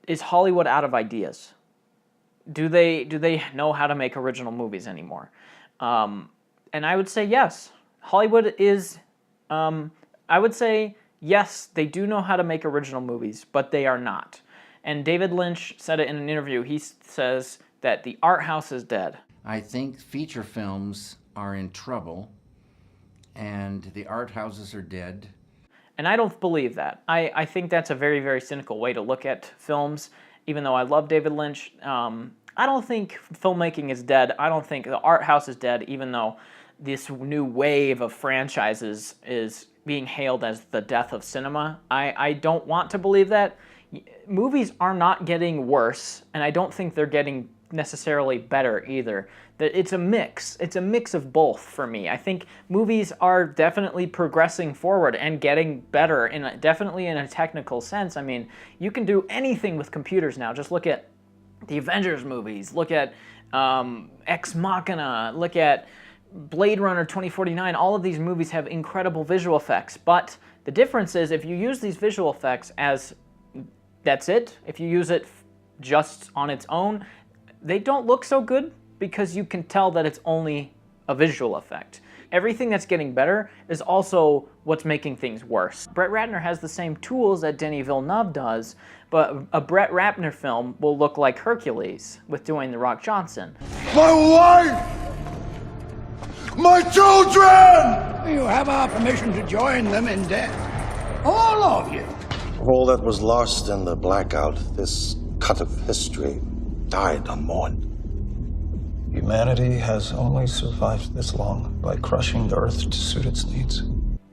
Is Hollywood out of ideas? Do they know how to make original movies anymore? And I would say yes. Hollywood is, I would say yes, they do know how to make original movies, but they are not. And David Lynch said it in an interview. He says that the art house is dead. I think feature films are in trouble, and the art houses are dead. And I don't believe that. I think that's a very, very cynical way to look at films, even though I love David Lynch. I don't think filmmaking is dead. I don't think the art house is dead, even though this new wave of franchises is being hailed as the death of cinema. I don't want to believe that. Movies are not getting worse, and I don't think they're getting necessarily better either. It's a mix. It's a mix of both for me. I think movies are definitely progressing forward and getting better, definitely in a technical sense. I mean, you can do anything with computers now. Just look at the Avengers movies, look at Ex Machina, look at Blade Runner 2049. All of these movies have incredible visual effects, but the difference is if you use these visual effects as that's it, if you use it just on its own, they don't look so good because you can tell that it's only a visual effect. Everything that's getting better is also what's making things worse. Brett Ratner has the same tools that Denis Villeneuve does, but a Brett Ratner film will look like Hercules with Dwayne "The Rock" Johnson. My wife! My children! You have our permission to join them in death. All of you. All that was lost in the blackout, this cut of history, died unmourned. Humanity has only survived this long by crushing the earth to suit its needs.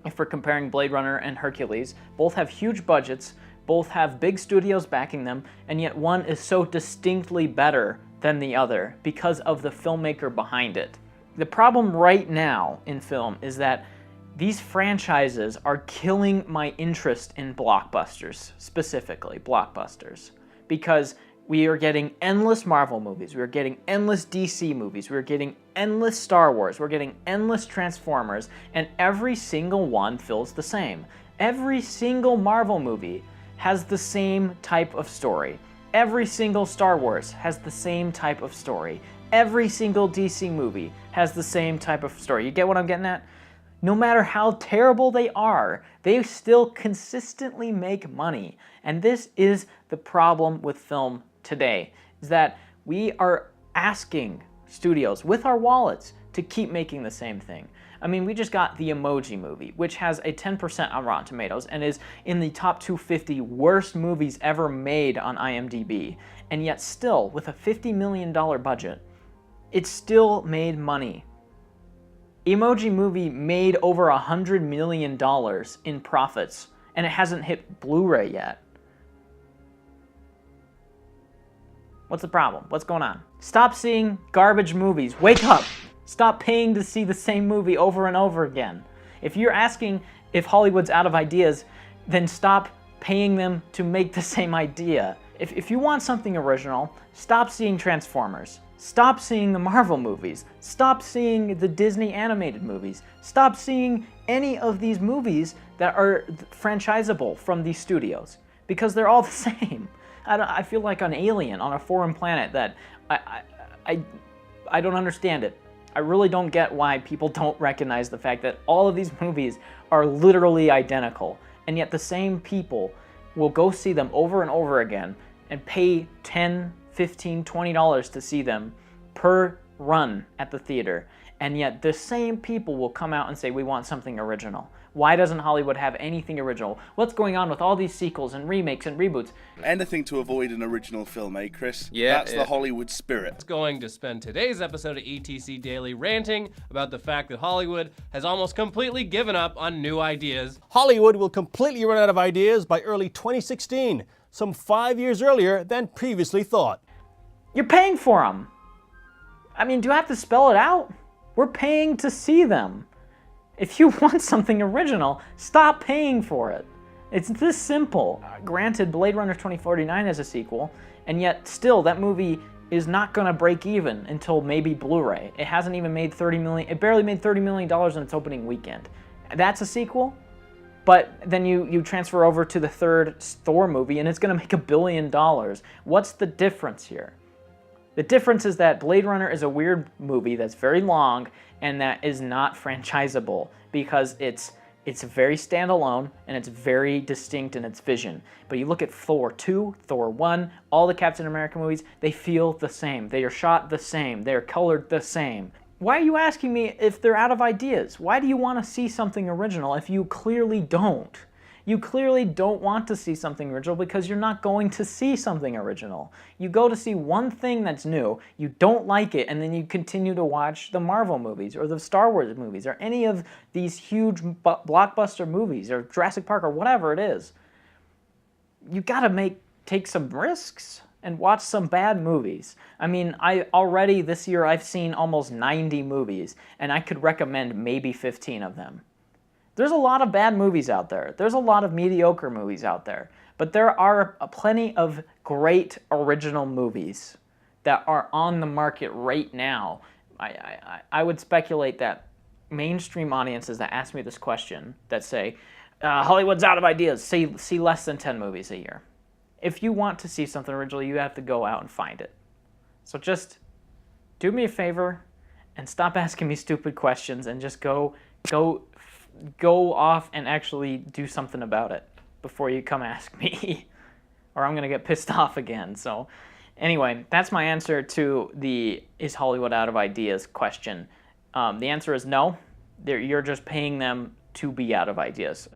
If we're comparing Blade Runner and Hercules, both have huge budgets, both have big studios backing them, and yet one is so distinctly better than the other because of the filmmaker behind it. The problem right now in film is that these franchises are killing my interest in blockbusters, specifically blockbusters, because we are getting endless Marvel movies, we are getting endless DC movies, we are getting endless Star Wars, we're getting endless Transformers, and every single one feels the same. Every single Marvel movie has the same type of story. Every single Star Wars has the same type of story. Every single DC movie has the same type of story. You get what I'm getting at? No matter how terrible they are, they still consistently make money. And this is the problem with film today, is that we are asking studios with our wallets to keep making the same thing. I mean, we just got the Emoji Movie, which has a 10% on Rotten Tomatoes and is in the top 250 worst movies ever made on IMDb. And yet still, with a $50 million budget, it still made money. Emoji Movie made over $100 million in profits, and it hasn't hit Blu-ray yet. What's the problem? What's going on? Stop seeing garbage movies. Wake up! Stop paying to see the same movie over and over again. If you're asking if Hollywood's out of ideas, then stop paying them to make the same idea. If you want something original, stop seeing Transformers. Stop seeing the Marvel movies. Stop seeing the Disney animated movies. Stop seeing any of these movies that are franchisable from these studios, because they're all the same. I feel like an alien on a foreign planet that I don't understand it. I really don't get why people don't recognize the fact that all of these movies are literally identical, and yet the same people will go see them over and over again and pay $10, $15, $20 to see them per run at the theater, and yet the same people will come out and say, we want something original. Why doesn't Hollywood have anything original? What's going on with all these sequels and remakes and reboots? Anything to avoid an original film, eh, Chris? Yeah. That's the Hollywood spirit. It's going to spend today's episode of ETC Daily ranting about the fact that Hollywood has almost completely given up on new ideas. Hollywood will completely run out of ideas by early 2016, some 5 years earlier than previously thought. You're paying for them. I mean, do I have to spell it out? We're paying to see them. If you want something original, stop paying for it. It's this simple. Granted, Blade Runner 2049 has a sequel, and yet still that movie is not gonna break even until maybe Blu-ray. It hasn't even made $30 million, it barely made $30 million in its opening weekend. That's a sequel? But then you transfer over to the third Thor movie and it's going to make $1 billion. What's the difference here? The difference is that Blade Runner is a weird movie that's very long and that is not franchisable because it's very standalone and it's very distinct in its vision. But you look at Thor 2, Thor 1, all the Captain America movies, they feel the same. They are shot the same. They are colored the same. Why are you asking me if they're out of ideas? Why do you want to see something original if you clearly don't? You clearly don't want to see something original because you're not going to see something original. You go to see one thing that's new, you don't like it, and then you continue to watch the Marvel movies or the Star Wars movies or any of these huge blockbuster movies or Jurassic Park or whatever it is. You gotta take some risks and watch some bad movies. I mean, already this year I've seen almost 90 movies, and I could recommend maybe 15 of them. There's a lot of bad movies out there. There's a lot of mediocre movies out there. But there are plenty of great original movies that are on the market right now. I would speculate that mainstream audiences that ask me this question, that say, Hollywood's out of ideas, see less than 10 movies a year. If you want to see something original, you have to go out and find it. So just do me a favor and stop asking me stupid questions and just go off and actually do something about it before you come ask me, or I'm gonna get pissed off again. So anyway, that's my answer to the is Hollywood out of ideas question. The answer is no. You're just paying them to be out of ideas.